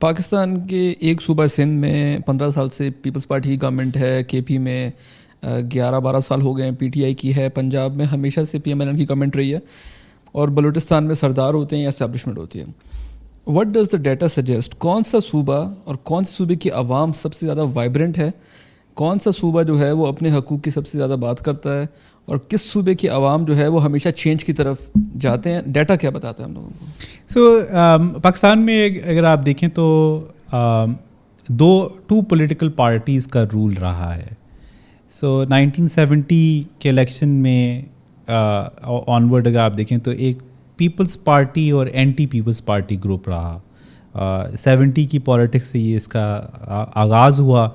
پاکستان کے ایک صوبہ سندھ میں 15 سال سے پیپلز پارٹی کی گورنمنٹ ہے، کے پی میں 11-12 سال ہو گئے ہیں پی ٹی آئی کی ہے، پنجاب میں ہمیشہ سے پی ایم ایل این کی گورنمنٹ رہی ہے، اور بلوچستان میں سردار ہوتے ہیں یا اسٹیبلشمنٹ ہوتی ہے. What does the data suggest? کون سا صوبہ اور کون سے صوبے کی عوام سب سے زیادہ وائبرنٹ ہے؟ کون سا صوبہ جو ہے وہ اپنے حقوق کی سب سے زیادہ بات کرتا ہے؟ اور کس صوبے کی عوام جو ہے وہ ہمیشہ چینج کی طرف جاتے ہیں؟ ڈیٹا کیا بتاتا ہے ہم لوگوں کو؟ پاکستان میں اگر آپ دیکھیں تو ٹو پولیٹیکل پارٹیز کا رول رہا ہے. 1970 کے الیکشن میں آنورڈ اگر آپ دیکھیں تو ایک پیپلز پارٹی اور اینٹی پیپلز پارٹی گروپ رہا. 70 کی پولیٹکس سے یہ اس کا آغاز ہوا،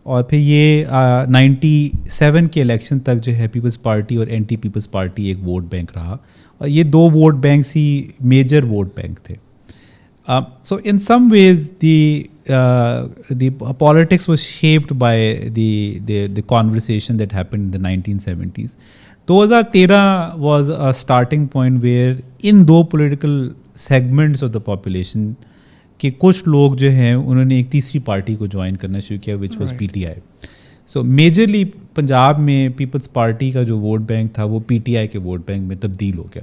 اور پھر یہ 97 کے الیکشن تک جو ہے پیپلز پارٹی اور اینٹی پیپلز پارٹی ایک ووٹ بینک رہا، اور یہ دو ووٹ بینکس ہی میجر ووٹ بینک تھے. سو in some ways the politics was shaped by the conversation that happened in the 1970s. 2013 was a starting point where in do political segments of the population کہ کچھ لوگ جو ہیں انہوں نے ایک تیسری پارٹی کو جوائن کرنا شروع کیا which was PTI. So majorly Punjab میں پیپلز پارٹی کا جو ووٹ بینک تھا وہ PTI کے ووٹ بینک میں تبدیل ہو گیا.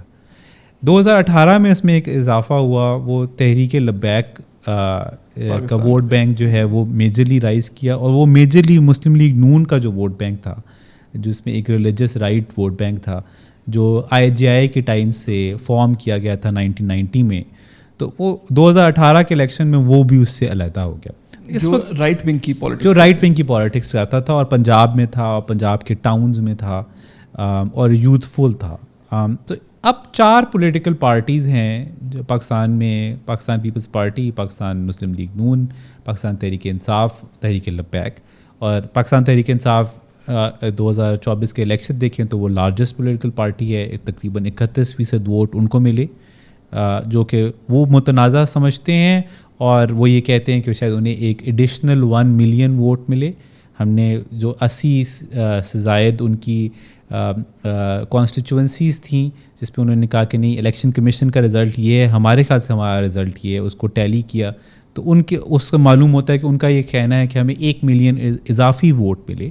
2018 میں اس میں ایک اضافہ ہوا، وہ تحریک لبیک کا ووٹ بینک جو ہے وہ میجرلی رائز کیا، اور وہ میجرلی مسلم لیگ نون کا جو ووٹ بینک تھا، جس میں ایک ریلیجس رائٹ ووٹ بینک تھا جو IJI کے ٹائم سے فارم کیا گیا تھا 1990 میں، تو وہ 2018 کے الیکشن میں وہ بھی اس سے علیحدہ ہو گیا. اس وقت رائٹ ونگ کی پالیٹکس کرتا تھا، اور پنجاب میں تھا، اور پنجاب کے ٹاؤنز میں تھا، اور یوتھفل تھا. تو اب 4 پولیٹیکل پارٹیز ہیں جو پاکستان میں: پاکستان پیپلز پارٹی، پاکستان مسلم لیگ نون، پاکستان تحریک انصاف، تحریک لبیک. اور پاکستان تحریک انصاف 2024 کے الیکشن دیکھیں تو وہ لارجسٹ پولیٹیکل پارٹی ہے، تقریباً 31% ووٹ ان کو ملے، جو کہ وہ متنازع سمجھتے ہیں، اور وہ یہ کہتے ہیں کہ شاید انہیں ایک ایڈیشنل 1 ملین ووٹ ملے. ہم نے جو 80 سے زائد ان کی کانسٹیچوئنسیز تھیں جس پہ انہوں نے کہا کہ نہیں، الیکشن کمیشن کا رزلٹ یہ ہے، ہمارے خیال سے ہمارا رزلٹ یہ ہے، اس کو ٹیلی کیا تو ان کے اس کا معلوم ہوتا ہے کہ ان کا یہ کہنا ہے کہ ہمیں 1 ملین اضافی ووٹ ملے.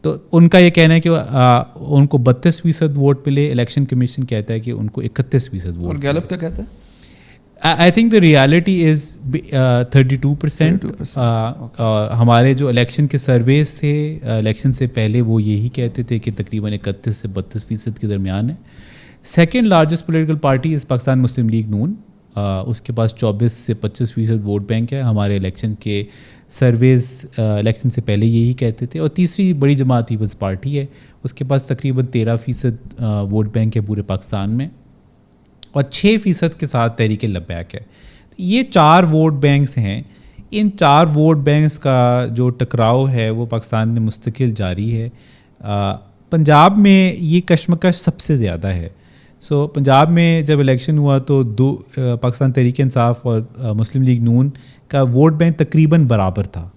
تو ان کا یہ کہنا ہے کہ ان کو 32% ووٹ ملے، الیکشن کمیشن کہتا ہے کہ ان کو 31% ووٹ. اور گیلپ کیا کہتا ہے؟ I think the reality is 32%. ہمارے جو الیکشن کے سرویز تھے الیکشن سے پہلے وہ یہی کہتے تھے کہ تقریباً 31 سے 32% کے درمیان ہے. Second largest political party is Pakistan Muslim League Noon, اس کے پاس 24 سے 25% ووٹ بینک ہے. ہمارے الیکشن کے سرویز الیکشن سے پہلے یہی کہتے تھے. اور تیسری بڑی جماعت پیپلز پارٹی ہے، اس کے پاس تقریباً 13% ووٹ بینک ہے پورے پاکستان میں، اور 6% کے ساتھ تحریک لبیک ہے. یہ 4 ووٹ بینکس ہیں. ان 4 ووٹ بینکس کا جو ٹکراؤ ہے وہ پاکستان میں مستقل جاری ہے. پنجاب میں یہ کشمکش سب سے زیادہ ہے. سو پنجاب میں جب الیکشن ہوا تو پاکستان تحریک انصاف اور مسلم لیگ نون کا ووٹ بینک تقریباً برابر تھا،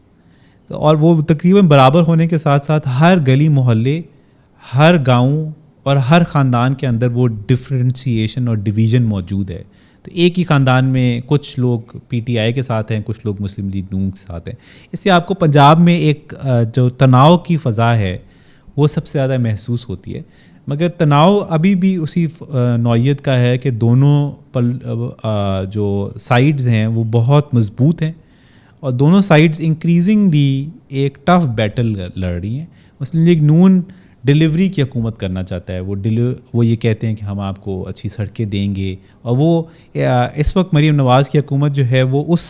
اور وہ تقریباً برابر ہونے کے ساتھ ساتھ ہر گلی محلے، ہر گاؤں اور ہر خاندان کے اندر وہ ڈفرینشیشن اور ڈویژن موجود ہے. تو ایک ہی خاندان میں کچھ لوگ PTI کے ساتھ ہیں، کچھ لوگ مسلم لیگ نون کے ساتھ ہیں. اس سے آپ کو پنجاب میں ایک جو تناؤ کی فضا ہے وہ سب سے زیادہ محسوس ہوتی ہے. مگر تناؤ ابھی بھی اسی نوعیت کا ہے کہ دونوں جو سائڈز ہیں وہ بہت مضبوط ہیں، اور دونوں سائڈز انکریزنگلی ایک ٹف بیٹل لڑ رہی ہیں. مسلم لیگ نون ڈیلیوری کی حکومت کرنا چاہتا ہے، وہ یہ کہتے ہیں کہ ہم آپ کو اچھی سڑکیں دیں گے، اور وہ اس وقت مریم نواز کی حکومت جو ہے وہ اس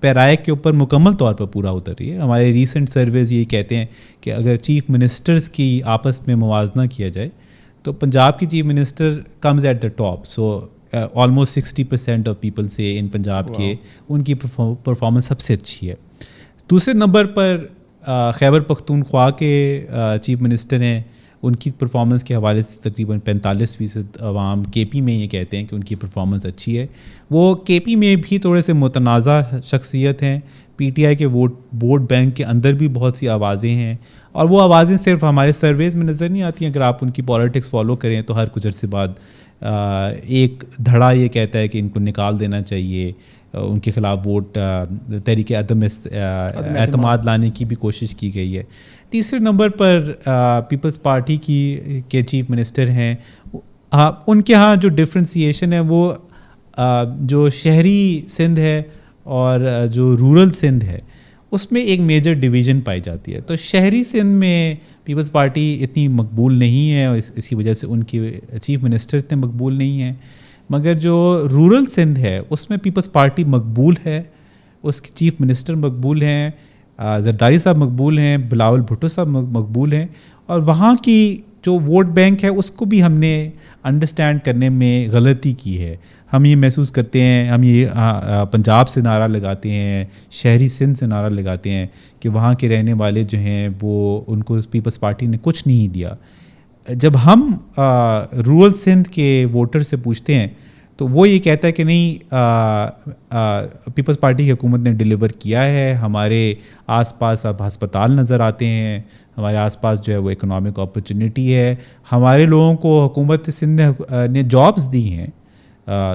پیرائے کے اوپر مکمل طور پر پورا اتر رہی ہے. ہمارے ریسنٹ سرویز یہ کہتے ہیں کہ اگر چیف منسٹرز کی آپس میں موازنہ کیا جائے تو پنجاب کی chief minister comes at the top. So almost 60% of people سے ان پنجاب کے ان کی پرفارمنس سب سے اچھی ہے. دوسرے نمبر پر خیبر پختونخوا کے چیف منسٹر ہیں، ان کی پرفارمنس کے حوالے سے تقریباً 45% عوام KP میں یہ کہتے ہیں کہ ان کی پرفارمنس اچھی ہے. وہ KP میں بھی تھوڑے سے متنازع شخصیت ہیں. PTI کے ووٹ بینک کے اندر بھی بہت سی آوازیں ہیں، اور وہ آوازیں صرف ہمارے سرویز میں نظر نہیں آتی ہیں. اگر آپ ان کی پالیٹکس فالو کریں تو ہر کچھ عرصے بعد ایک دھڑا یہ کہتا ہے کہ ان کو نکال دینا چاہیے، ان کے خلاف ووٹ تحریک عدم اعتماد لانے کی بھی کوشش کی گئی ہے. تیسرے نمبر پر پیپلز پارٹی کے چیف منسٹر ہیں, ان کے ہاں جو ڈفرینسیشن ہے وہ جو شہری سندھ ہے اور جو رورل سندھ ہے اس میں ایک میجر ڈویژن پائی جاتی ہے. تو شہری سندھ میں پیپلز پارٹی اتنی مقبول نہیں ہے اور اس کی وجہ سے ان کی چیف منسٹر اتنے مقبول نہیں ہیں, مگر جو رورل سندھ ہے اس میں پیپلز پارٹی مقبول ہے, اس کے چیف منسٹر مقبول ہیں, زرداری صاحب مقبول ہیں, بلاول بھٹو صاحب مقبول ہیں, اور وہاں کی جو ووٹ بینک ہے اس کو بھی ہم نے انڈرسٹینڈ کرنے میں غلطی کی ہے. ہم یہ محسوس کرتے ہیں, ہم یہ پنجاب سے نعرہ لگاتے ہیں, شہری سندھ سے نعرہ لگاتے ہیں کہ وہاں کے رہنے والے جو ہیں وہ ان کو پیپلز پارٹی نے کچھ نہیں دیا. جب ہم رورل سندھ کے ووٹر سے پوچھتے ہیں تو وہ یہ کہتا ہے کہ نہیں, پیپلز پارٹی کی حکومت نے ڈیلیور کیا ہے, ہمارے آس پاس اب ہسپتال نظر آتے ہیں, ہمارے آس پاس جو ہے وہ اکنامک اپرچونیٹی ہے, ہمارے لوگوں کو حکومت سندھ نے جابز دی ہیں,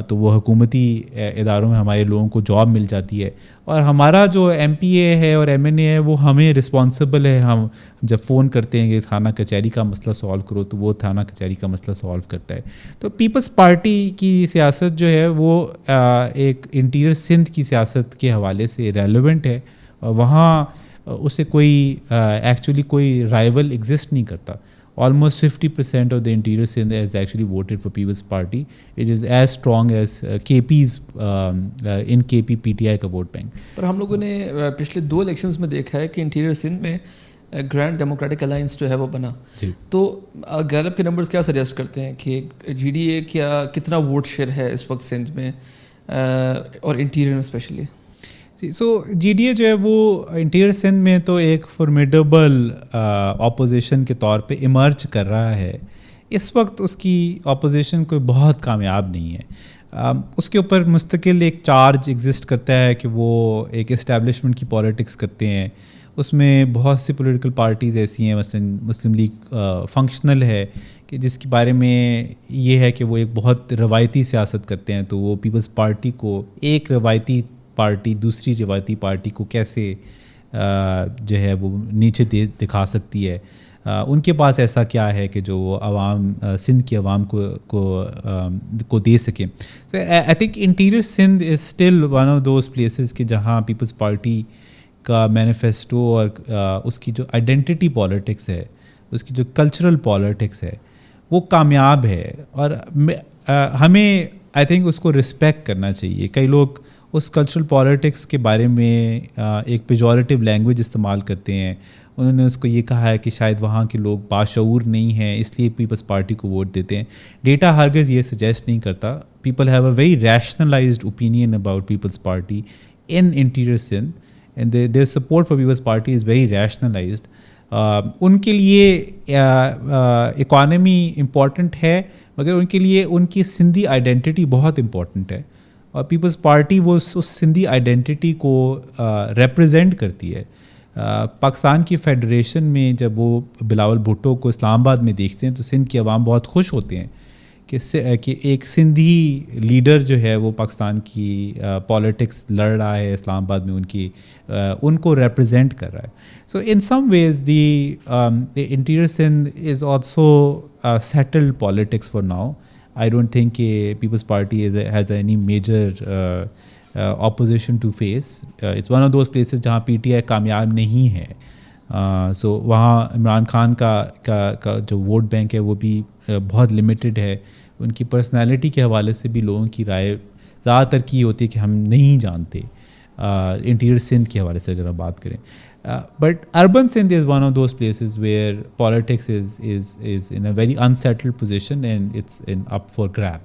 تو وہ حکومتی اداروں میں ہمارے لوگوں کو جاب مل جاتی ہے, اور ہمارا جو ایم پی اے ہے اور ایم این اے ہے وہ ہمیں رسپانسبل ہے. ہم جب فون کرتے ہیں کہ تھانہ کچہری کا مسئلہ سالو کرو تو وہ تھانہ کچہری کا مسئلہ سالو کرتا ہے. تو پیپلز پارٹی کی سیاست جو ہے وہ ایک انٹیریئر سندھ کی سیاست کے حوالے سے ریلیونٹ ہے, اور وہاں اسے کوئی ایکچولی کوئی رائیول ایگزسٹ نہیں کرتا. Almost 50% of the interior Sindh has actually voted for People's Party. It is as strong as KP's in KP PTI کا ووٹ بینک. پر ہم لوگوں نے پچھلے 2 الیکشنز میں دیکھا ہے کہ انٹیریئر سندھ میں گرینڈ ڈیموکریٹک الائنس جو ہے وہ بنا. تو گیلپ کے نمبرز کیا سجیسٹ کرتے ہیں کہ جی ڈی اے کتنا ووٹ شیئر ہے اس وقت سندھ میں اور انٹیریئر میں especially? So G D A جو ہے وہ انٹیریئر سندھ میں تو ایک فارمیڈیبل اپوزیشن کے طور پہ ایمرج کر رہا ہے. اس وقت اس کی اپوزیشن کوئی بہت کامیاب نہیں ہے. اس کے اوپر مستقل ایک چارج ایگزسٹ کرتا ہے کہ وہ ایک اسٹیبلشمنٹ کی پالیٹکس کرتے ہیں. اس میں بہت سی پولیٹیکل پارٹیز ایسی ہیں, مثلاً مسلم لیگ فنکشنل ہے کہ جس کے بارے میں یہ ہے کہ وہ ایک بہت روایتی سیاست کرتے ہیں. تو وہ پیپلز پارٹی کو ایک روایتی پارٹی دوسری روایتی پارٹی کو کیسے جو ہے وہ نیچے دکھا سکتی ہے. ان کے پاس ایسا کیا ہے کہ جو عوام سندھ کی عوام کو دے سکیں. So I think interior Sindh is still one of those places کہ جہاں پیپلز پارٹی کا مینیفیسٹو اور اس کی جو آئیڈینٹی پالیٹکس ہے, اس کی جو کلچرل پالیٹکس ہے وہ کامیاب ہے, اور ہمیں آئی تھنک اس کو رسپیکٹ کرنا چاہیے. کئی لوگ اس کلچرل پالیٹکس کے بارے میں ایک پیجوریٹیو لینگویج استعمال کرتے ہیں. انہوں نے اس کو یہ کہا ہے کہ شاید وہاں کے لوگ باشعور نہیں ہیں اس لیے پیپلز پارٹی کو ووٹ دیتے ہیں. ڈیٹا ہرگز یہ سجیسٹ نہیں کرتا. People have a very rationalized opinion about Peoples Party in interior Sindh, and their support for Peoples Party is very rationalized. ان کے لیے اکانومی امپورٹنٹ ہے, مگر ان کے لیے ان کی سندھی آئیڈینٹی بہت امپورٹنٹ ہے, اور پیپلز پارٹی وہ اس سندھی آئیڈینٹی کو ریپرزینٹ کرتی ہے. پاکستان کی فیڈریشن میں جب وہ بلاول بھٹو کو اسلام آباد میں دیکھتے ہیں تو سندھ کے عوام بہت خوش ہوتے ہیں کہ ایک سندھی لیڈر جو ہے وہ پاکستان کی پالیٹکس لڑ رہا ہے اسلام آباد میں, ان کو ریپرزینٹ کر رہا ہے. So in some ways the interior Sindh is also settled politics for now. I don't think People's Party has any major opposition to face. It's one of those places جہاں پی ٹی آئی کامیاب نہیں ہے. سو وہاں عمران خان کا جو vote bank ہے وہ بھی بہت لمیٹڈ ہے. ان کی پرسنالٹی کے حوالے سے بھی لوگوں کی رائے زیادہ تر کی ہوتی ہے کہ ہم نہیں جانتے انٹیریئر سندھ کے حوالے سے اگر آپ بات کریں. But urban Sindh is one of those places where politics is in a very unsettled position and it's up for grabs.